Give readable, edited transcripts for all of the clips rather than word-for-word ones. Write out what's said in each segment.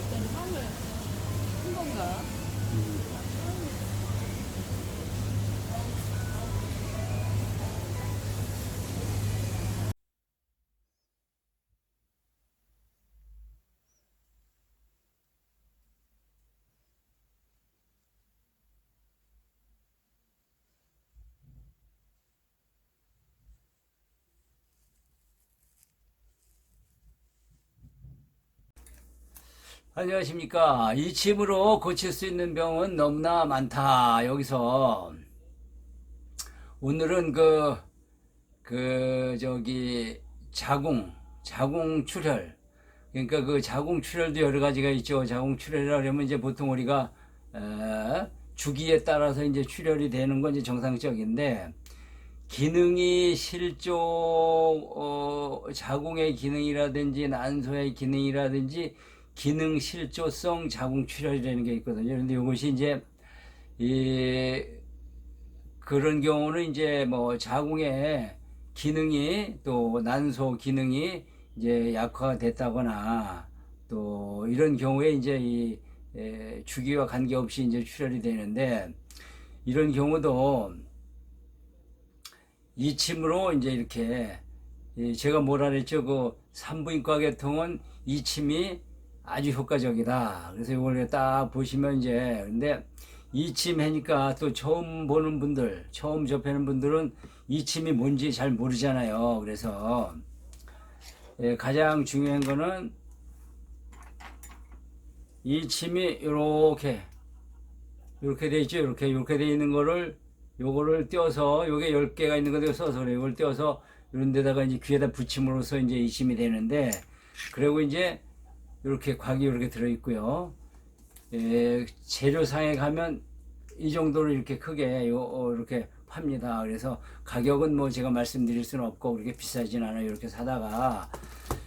어떤 향을 한 건가? 안녕하십니까. 이침으로 고칠 수 있는 병은 너무나 많다. 여기서 오늘은 자궁 출혈. 그러니까 그 자궁 출혈도 여러 가지가 있죠. 자궁 출혈이라 그러면 이제 보통 우리가 주기에 따라서 이제 출혈이 되는 건 이제 정상적인데, 기능이 자궁의 기능이라든지 난소의 기능이라든지 기능 실조성 자궁 출혈이라는 게 있거든요. 그런데 이것이 이제 이 그런 경우는 이제 뭐 자궁의 기능이 또 난소 기능이 이제 약화가 됐다거나 또 이런 경우에 이제 주기와 관계없이 이제 출혈이 되는데, 이런 경우도 이침으로 이제 이렇게 제가 뭐라 그랬죠? 그 산부인과 계통은 이침이 아주 효과적이다. 그래서 이걸 딱 보시면 이제, 근데 이침하니까 또 처음 보는 분들, 처음 접하는 분들은 이침이 뭔지 잘 모르잖아요. 그래서 가장 중요한 거는 이침이 이렇게 돼 있죠. 이렇게 돼 있는 거를 요거를 떼어서, 요게 10개가 있는 거를 써서 그래요. 이걸 떼어서 이런 데다가 이제 귀에다 붙임으로써 이제 이침이 되는데, 그리고 이제 이렇게 곽이 이렇게 들어 있고요. 재료상에 가면 이 정도로 이렇게 크게 이렇게 팝니다. 그래서 가격은 뭐 제가 말씀드릴 수는 없고 그렇게 비싸진 않아요. 이렇게 사다가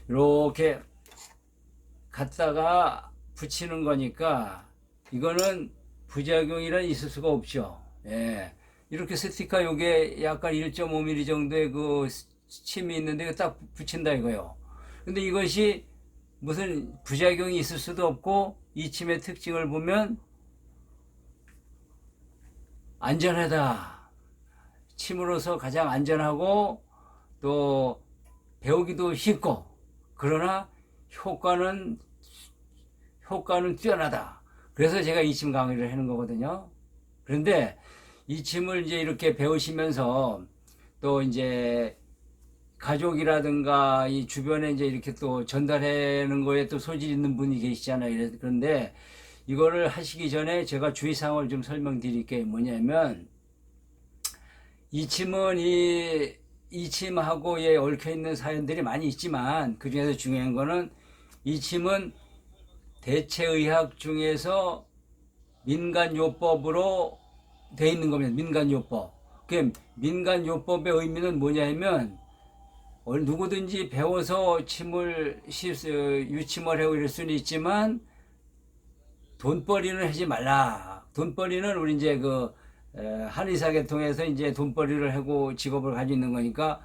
이렇게 갖다가 붙이는 거니까 이거는 부작용이란 있을 수가 없죠. 예. 이렇게 스티커 요게 약간 1.5mm 정도의 그 침이 있는데 딱 붙인다 이거요. 근데 이것이 무슨 부작용이 있을 수도 없고, 이 침의 특징을 보면 안전하다. 침으로서 가장 안전하고 또 배우기도 쉽고, 그러나 효과는 뛰어나다. 그래서 제가 이침 강의를 하는 거거든요. 그런데 이침을 이제 이렇게 배우시면서 또 이제 가족이라든가 이 주변에 이제 이렇게 또 전달하는 거에 또 소질 있는 분이 계시잖아요. 그런데 이거를 하시기 전에 제가 주의사항을 좀 설명드릴게요. 뭐냐면, 이침은 이침하고 얽혀 있는 사연들이 많이 있지만, 그 중에서 중요한 거는 이침은 대체의학 중에서 민간요법으로 돼 있는 겁니다. 민간요법. 그 민간요법의 의미는 뭐냐면, 누구든지 배워서 유침을 하고 이럴 수는 있지만 돈벌이는 하지 말라. 돈벌이는 우리 이제 한의사계 통해서 이제 돈벌이를 하고 직업을 가지고 있는 거니까,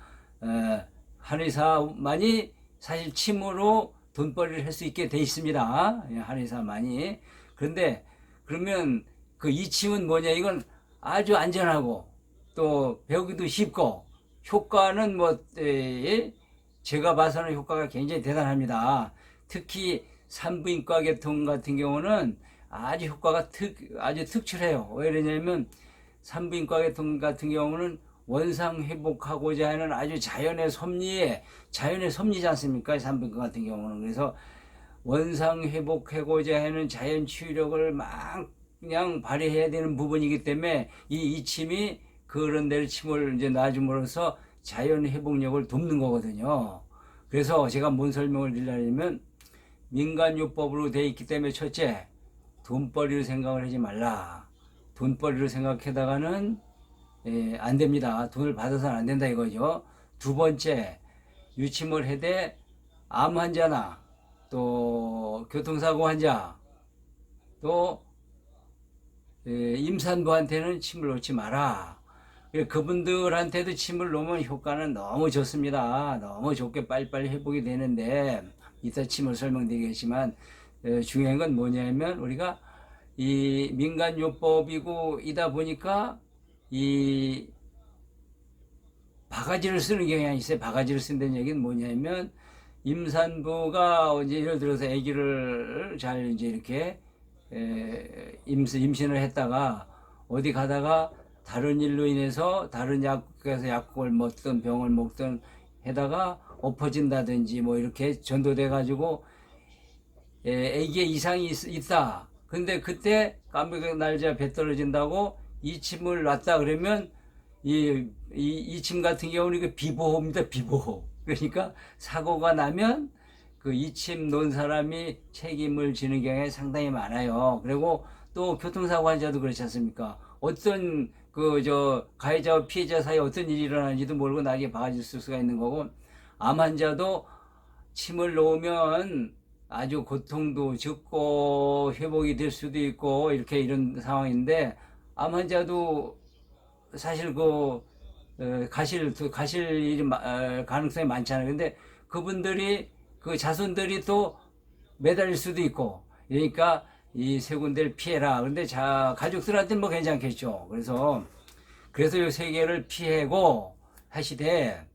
한의사만이 사실 침으로 돈벌이를 할 수 있게 돼 있습니다. 한의사만이. 그런데 그러면 그 이침은 뭐냐? 이건 아주 안전하고 또 배우기도 쉽고, 효과는 제가 봐서는 효과가 굉장히 대단합니다. 특히 산부인과 계통 같은 경우는 아주 효과가 아주 특출해요. 왜 그러냐면, 산부인과 계통 같은 경우는 원상 회복하고자 하는 아주 자연의 섭리지 않습니까? 산부인과 같은 경우는. 그래서 원상 회복하고자 하는 자연 치유력을 막 그냥 발휘해야 되는 부분이기 때문에 이 이침이 그런 데를 침을 이제 놔줌으로써 자연 회복력을 돕는 거거든요. 그래서 제가 뭔 설명을 드리려면, 민간요법으로 돼 있기 때문에 첫째, 돈벌이로 생각을 하지 말라. 돈벌이로 생각하다가는 안 됩니다. 돈을 받아서는 안 된다 이거죠. 두 번째, 유침을 해대 암 환자나 또 교통사고 환자 또 임산부한테는 침을 놓지 마라. 그분들한테도 침을 놓으면 효과는 너무 좋습니다. 너무 좋게 빨리빨리 회복이 되는데, 이따 침을 설명드리겠지만, 중요한 건 뭐냐면 우리가 이 민간요법이고 이다 보니까 이 바가지를 쓰는 경향이 있어요. 바가지를 쓴다는 얘기는 뭐냐면 임산부가 이제 예를 들어서 아기를 잘 이제 이렇게 임신을 했다가 어디 가다가 다른 일로 인해서 다른 약국에서 약국을 먹든 병을 먹든 해다가 엎어진다든지 뭐 이렇게 전도돼 가지고 아기에 이상이 있다. 근데 그때 깜빡이 날짜 배 떨어진다고 이침을 놨다 그러면 이침 같은 경우는 이거 비보호입니다. 비보호. 그러니까 사고가 나면 그 이침 놓은 사람이 책임을 지는 경향이 상당히 많아요. 그리고 또 교통사고 환자도 그렇지 않습니까? 어떤 가해자와 피해자 사이에 어떤 일이 일어나는지도 모르고 나에게 바가지 쓸 수가 있는 거고, 암 환자도 침을 놓으면 아주 고통도 적고 회복이 될 수도 있고 이렇게 이런 상황인데, 암 환자도 사실 가실 일이 가능성이 많잖아요. 근데 그분들이 그 자손들이 또 매달릴 수도 있고, 그러니까 이 세 군데를 피해라. 그런데 가족들한테는 뭐 괜찮겠죠. 그래서 이 세 개를 피하고 하시되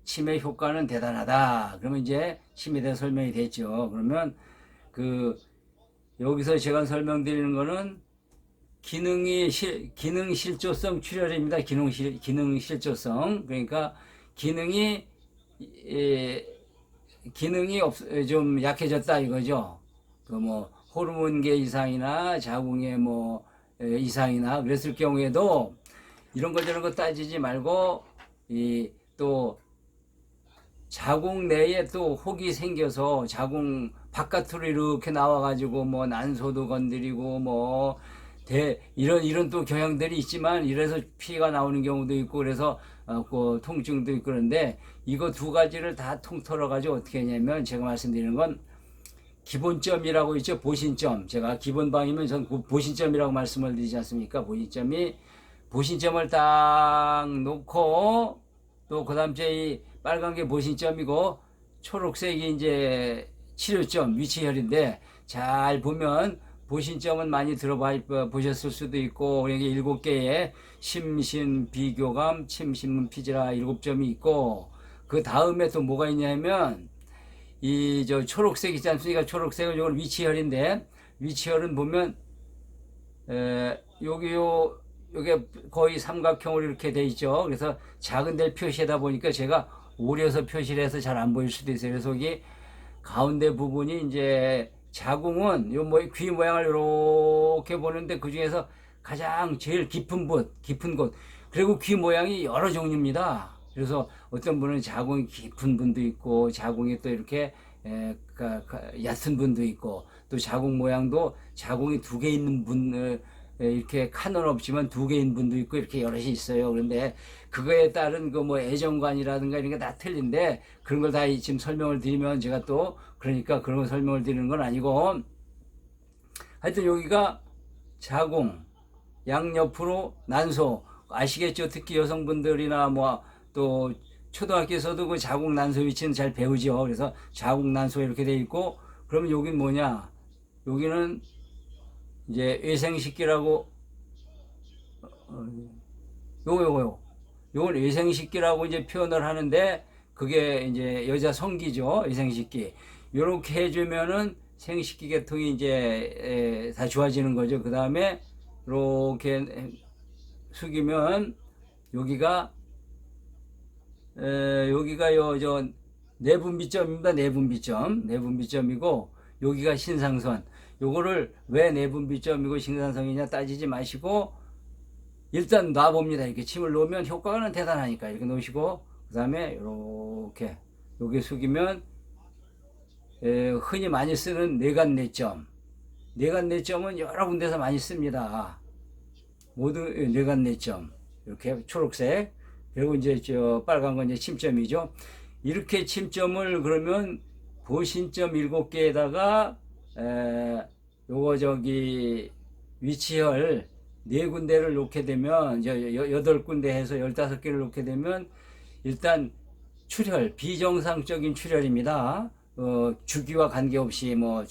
치매 효과는 대단하다. 그러면 이제 치매에 대해 설명이 됐죠. 그러면 여기서 제가 설명드리는 거는 기능 실조성 출혈입니다. 기능 실조성. 그러니까 기능이 좀 약해졌다 이거죠. 호르몬계 이상이나 자궁의 이상이나 그랬을 경우에도 이런 거 저런 거 따지지 말고 또 자궁 내에 또 혹이 생겨서 자궁 바깥으로 이렇게 나와가지고 난소도 건드리고 이런 또 경향들이 있지만 이래서 피가 나오는 경우도 있고 그래서 통증도 있고 그런데 이거 두 가지를 다 통틀어 가지고 어떻게 했냐면 제가 말씀드리는 건 기본점이라고 있죠. 보신점. 제가 기본방이면 전 보신점이라고 말씀을 드리지 않습니까? 보신점을 딱 놓고 또 그다음 이 빨간 게 보신점이고 초록색이 이제 치료점 위치혈인데 잘 보면 보신점은 많이 보셨을 수도 있고 여기 7개의 심신 비교감 침신문 피지라 7점이 있고 그 다음에 또 뭐가 있냐면 초록색 있지 않습니까? 초록색은 이건 위치혈인데 위치혈은 보면 요게 거의 삼각형으로 이렇게 돼 있죠. 그래서 작은 데를 표시하다 보니까 제가 오려서 표시를 해서 잘 안 보일 수도 있어요. 그래서 여기 가운데 부분이 이제 자궁은 귀 모양을 이렇게 보는데 그 중에서 가장 제일 깊은 곳 그리고 귀 모양이 여러 종류입니다. 그래서 어떤 분은 자궁이 깊은 분도 있고 자궁이 또 이렇게 얕은 분도 있고 또 자궁 모양도 자궁이 2개 있는 분 이렇게 칸은 없지만 2개 있는 분도 있고 이렇게 여럿이 있어요. 그런데 그거에 따른 애정관이라든가 이런 게 다 틀린데 그런 걸 다 지금 설명을 드리면 제가 또 그러니까 그런 거 설명을 드리는 건 아니고 하여튼 여기가 자궁 양옆으로 난소 아시겠죠? 특히 여성분들이나 또 초등학교에서도 그 자궁 난소 위치는 잘 배우죠. 그래서 자궁 난소 이렇게 돼 있고 그러면 여긴 뭐냐? 여기는 이제 외생식기라고 요걸 외생식기라고 이제 표현을 하는데 그게 이제 여자 성기죠. 외생식기. 요렇게 해주면은 생식기 계통이 이제 다 좋아지는 거죠. 그 다음에 이렇게 숙이면 여기가 내분비점입니다. 내분비점이고 여기가 신상선. 요거를 왜 내분비점이고 신상선이냐 따지지 마시고 일단 놔봅니다. 이렇게 침을 놓으면 효과는 대단하니까 이렇게 놓으시고 그 다음에 이렇게 여기 숙이면 흔히 많이 쓰는 뇌간내점. 뇌간내점은 여러 군데서 많이 씁니다. 모두 뇌간내점. 이렇게 초록색. 그리고 이제 빨간 건 이제 침점이죠. 이렇게 침점을 그러면 보신점 7개에다가 위치혈 4군데를 놓게 되면 8군데 해서 15개를 놓게 되면 일단 출혈, 비정상적인 출혈입니다. 주기와 관계없이 뭐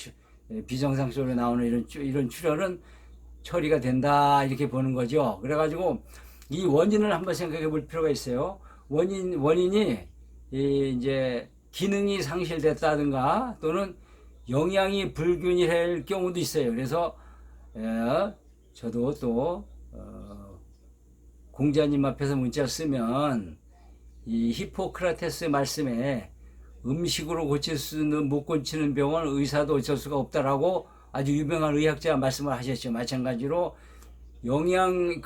비정상적으로 나오는 이런 출혈은 처리가 된다 이렇게 보는 거죠. 그래가지고 이 원인을 한번 생각해 볼 필요가 있어요. 원인이 이제 기능이 상실됐다든가 또는 영양이 불균일할 경우도 있어요. 그래서 저도 또 공자님 앞에서 문자 쓰면 이 히포크라테스 말씀에 음식으로 고칠 수는 못 고치는 병은 의사도 어쩔 수가 없다라고 아주 유명한 의학자가 말씀을 하셨죠. 마찬가지로 영양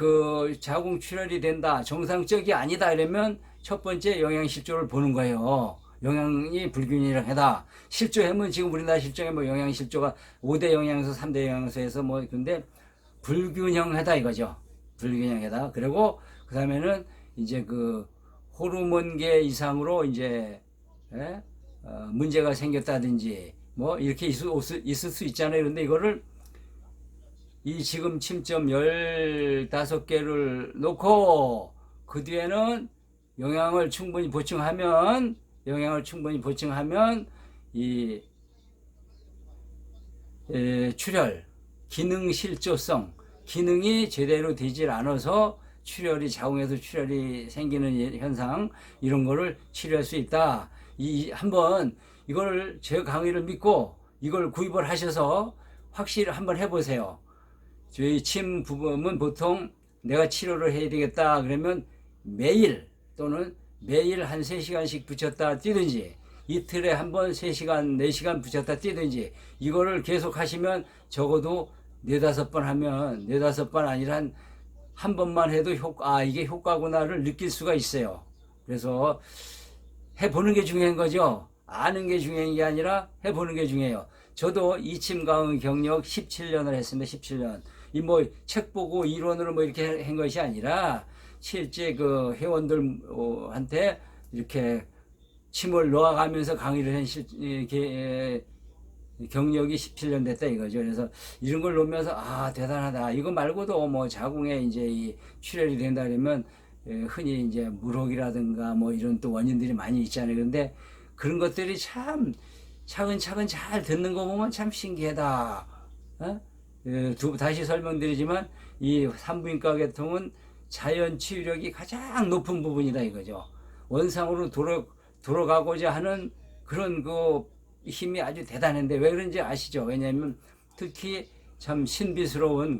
자궁 출혈이 된다, 정상적이 아니다 이러면 첫 번째 영양실조를 보는 거예요. 영양이 불균일하다. 실조하면 지금 우리나라 실조에 뭐 영양실조가 5대 영양소, 3대 영양소에서 뭐 근데 불균형하다 이거죠. 불균형하다. 그리고 그 다음에는 이제 호르몬계 이상으로 이제 문제가 생겼다든지 뭐 이렇게 있을 수 있잖아요. 그런데 이거를 이 지금 침점 15개를 놓고 그 뒤에는 영양을 충분히 보충하면 이 출혈, 기능 실조성, 기능이 제대로 되질 않아서 자궁에서 출혈이 생기는 현상 이런 거를 치료할 수 있다. 한번 이걸 제 강의를 믿고 이걸 구입을 하셔서 확실히 한번 해보세요. 저희 침 부분은 보통 내가 치료를 해야 되겠다 그러면 매일 또는 매일 한 3시간씩 붙였다 뛰든지 이틀에 한 번 3시간, 4시간 붙였다 뛰든지 이거를 계속 하시면 적어도 4-5번 하면 4-5번 아니라 한 번만 해도 이게 효과구나를 느낄 수가 있어요. 그래서 해보는 게 중요한 거죠. 아는 게 중요한 게 아니라 해보는 게 중요해요. 저도 이침 강의 경력 17년을 했습니다. 17년. 이 뭐 책 보고 이론으로 뭐 이렇게 한 것이 아니라 실제 회원들한테 이렇게 침을 놓아가면서 강의를 한 경력이 17년 됐다 이거죠. 그래서 이런 걸 놓으면서 대단하다. 이거 말고도 뭐 자궁에 이제 이 출혈이 된다 그러면 흔히 이제 물혹이라든가 뭐 이런 또 원인들이 많이 있잖아요. 근데 그런 것들이 참 차근차근 잘 듣는 거 보면 참 신기하다. 다시 설명드리지만 이 산부인과 계통은 자연 치유력이 가장 높은 부분이다 이거죠. 원상으로 돌아가고자 하는 그런 힘이 아주 대단한데 왜 그런지 아시죠? 왜냐하면 특히 참 신비스러운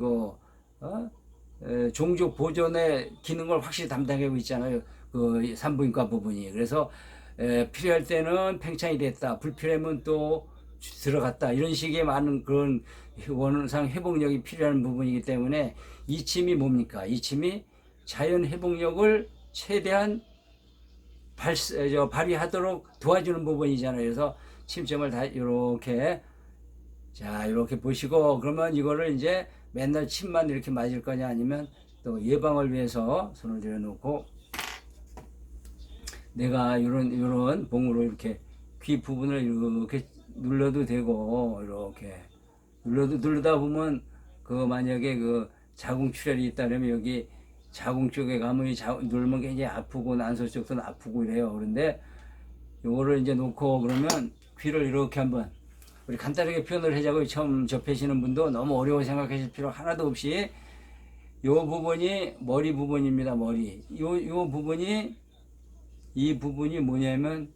종족 보존의 기능을 확실히 담당하고 있잖아요. 산부인과 부분이. 그래서 필요할 때는 팽창이 됐다. 불필요하면 또 들어갔다. 이런 식의 많은 그런 원상 회복력이 필요한 부분이기 때문에 이 침이 뭡니까? 이 침이 자연 회복력을 최대한 발휘하도록 도와주는 부분이잖아요. 그래서 침점을 다 이렇게 보시고 그러면 이거를 이제 맨날 침만 이렇게 맞을 거냐 아니면 또 예방을 위해서 손을 들여놓고 내가 이런 봉으로 이렇게 귀 부분을 이렇게 눌러도 되고 이렇게 누르다 보면 만약에 자궁 출혈이 있다면 여기 자궁 쪽에 가면 누르면 굉장히 아프고 난소 쪽도 아프고 이래요. 그런데 요거를 이제 놓고 그러면 귀를 이렇게 한번 우리 간단하게 표현을 하자고 처음 접하시는 분도 너무 어려워 생각하실 필요 하나도 없이 요 부분이 머리 부분입니다. 머리. 요 부분이 이 부분이 뭐냐면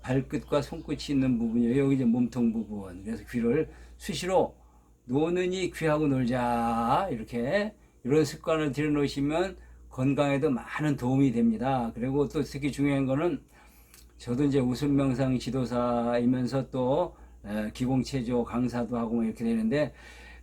발끝과 손끝이 있는 부분이에요. 여기 이제 몸통 부분. 그래서 귀를 수시로 노느니 귀하고 놀자 이렇게 이런 습관을 들여놓으시면 건강에도 많은 도움이 됩니다. 그리고 또 특히 중요한 거는 저도 이제 웃음 명상 지도사이면서 또 기공체조 강사도 하고 뭐 이렇게 되는데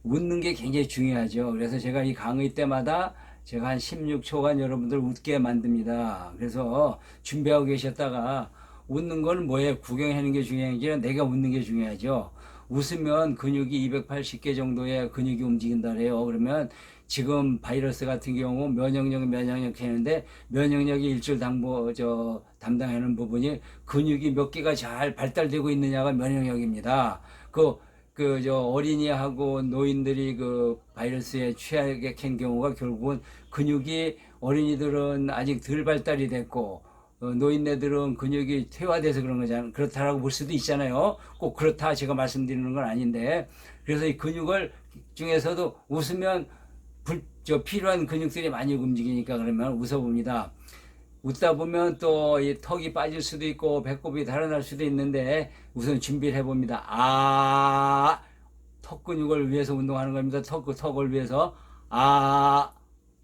웃는 게 굉장히 중요하죠. 그래서 제가 이 강의 때마다 제가 한 16초간 여러분들 웃게 만듭니다. 그래서 준비하고 계셨다가 웃는 건 뭐예요? 구경하는 게 중요한 게 아니라 내가 웃는 게 중요하죠. 웃으면 근육이 280개 정도의 근육이 움직인다 그래요. 그러면 지금 바이러스 같은 경우 면역력 하는데 면역력이 일주일 담당하는 부분이 근육이 몇 개가 잘 발달되고 있느냐가 면역력입니다. 어린이하고 노인들이 바이러스에 취약한 경우가 결국은 근육이 어린이들은 아직 덜 발달이 됐고 노인네들은 근육이 퇴화돼서 그런 거잖아요. 그렇다라고 볼 수도 있잖아요. 꼭 그렇다 제가 말씀드리는 건 아닌데, 그래서 이 근육을 중에서도 웃으면 필요한 근육들이 많이 움직이니까 그러면 웃어봅니다. 웃다 보면 또 이 턱이 빠질 수도 있고 배꼽이 달아날 수도 있는데 우선 준비를 해봅니다. 턱 근육을 위해서 운동하는 겁니다. 턱을 위해서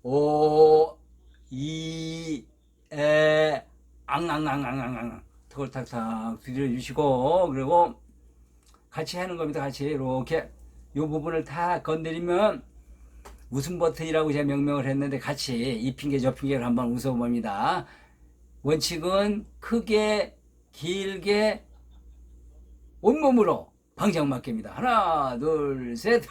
오, 이, 에, 앙앙앙앙앙 턱을 탁탁 두드려주시고 그리고 같이 하는 겁니다. 같이 이렇게 이 부분을 다 건드리면 웃음 버튼이라고 제가 명명을 했는데 같이 이 핑계 저 핑계를 한번 웃어봅니다. 원칙은 크게 길게 온몸으로 방정맞기입니다. 하나 둘 셋.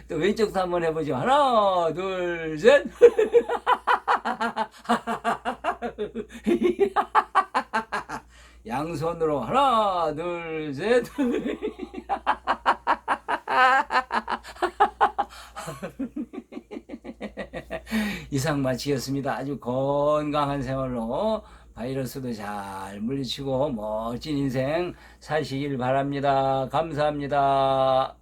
또 왼쪽도 한번 해보죠. 하나 둘 셋. 양손으로 하나 둘 셋. 이상 마치겠습니다. 아주 건강한 생활로 바이러스도 잘 물리치고 멋진 인생 사시길 바랍니다. 감사합니다.